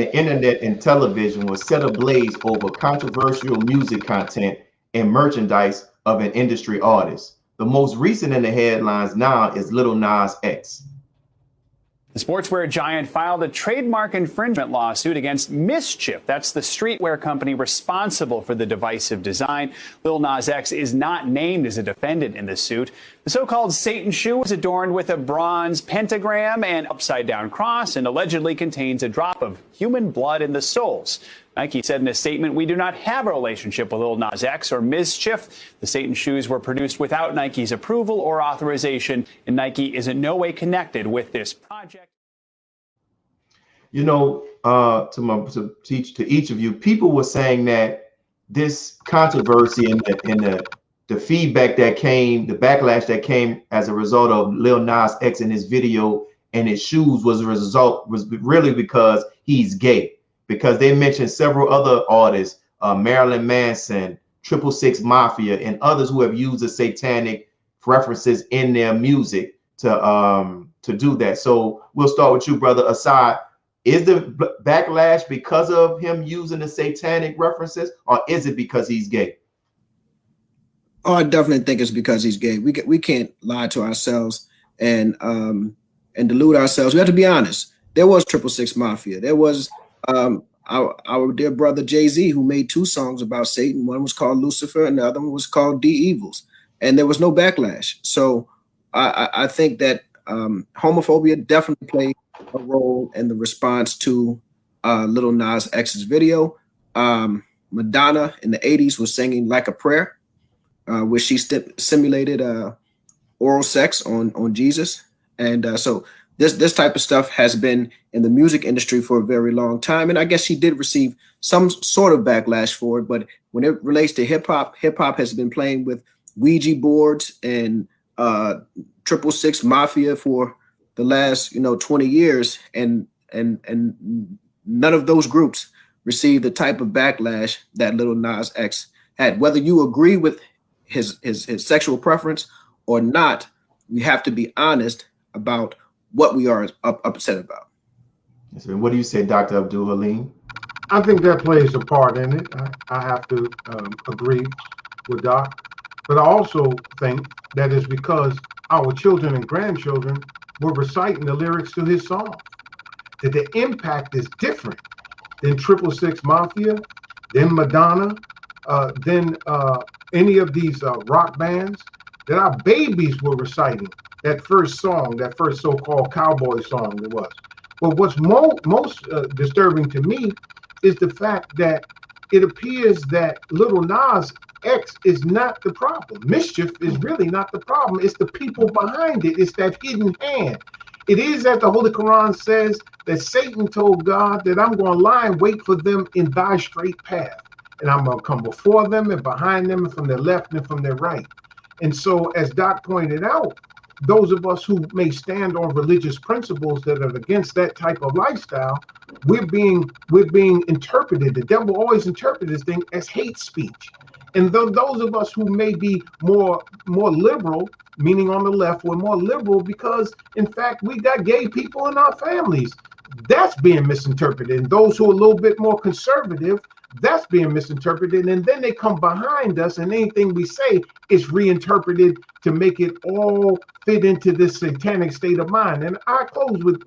the internet and television was set ablaze over controversial music content and merchandise of an industry artist. The most recent in the headlines now is Lil Nas X. The sportswear giant filed a trademark infringement lawsuit against Mischief. That's the streetwear company responsible for the divisive design. Lil Nas X is not named as a defendant in the suit. The so-called Satan shoe was adorned with a bronze pentagram and upside-down cross and allegedly contains a drop of human blood in the soles. Nike said in a statement, "We do not have a relationship with Lil Nas X or Mischief. The Satan shoes were produced without Nike's approval or authorization, and Nike is in no way connected with this project." You know, to each of you, people were saying that this controversy and the feedback that came, the backlash that came as a result of Lil Nas X and his video and his shoes was really because he's gay. Because they mentioned several other artists, Marilyn Manson, 666 Mafia, and others who have used the satanic references in their music to do that. So we'll start with you, brother Asad. Is the backlash because of him using the satanic references, or is it because he's gay? Oh, I definitely think it's because he's gay. We can't lie to ourselves and delude ourselves. We have to be honest. There was 666 Mafia. There was our dear brother Jay-Z, who made 2 songs about Satan. One was called Lucifer and the other one was called The Evils. And there was no backlash. So I think that homophobia definitely played a role in the response to Lil Nas X's video. Madonna in the 80s was singing Like a Prayer, where she simulated oral sex on Jesus. And so this type of stuff has been in the music industry for a very long time. And I guess she did receive some sort of backlash for it. But when it relates to hip hop has been playing with Ouija boards and 666 Mafia for the last 20 years, and none of those groups received the type of backlash that Lil Nas X had. Whether you agree with his sexual preference or not, we have to be honest about what we are upset about. So what do you say, Dr. Abdullah? I think that plays a part in it. I have to agree with Doc, but I also think that is because our children and grandchildren were reciting the lyrics to his song. That the impact is different than 666 Mafia, than Madonna, than any of these rock bands that our babies were reciting that first song, that first so-called cowboy song it was. But what's most disturbing to me is the fact that it appears that Lil Nas X is not the problem. Mischief is really not the problem. It's the people behind it. It's that hidden hand. It is as the Holy Quran says that Satan told God that I'm going to lie and wait for them in thy straight path. And I'm going to come before them and behind them and from their left and from their right. And so, as Doc pointed out, those of us who may stand on religious principles that are against that type of lifestyle, we're being interpreted. The devil always interprets this thing as hate speech. And those of us who may be more liberal, meaning on the left, we're more liberal because, in fact, we got gay people in our families. That's being misinterpreted. And those who are a little bit more conservative, that's being misinterpreted. And then they come behind us and anything we say is reinterpreted to make it all fit into this satanic state of mind. And I close with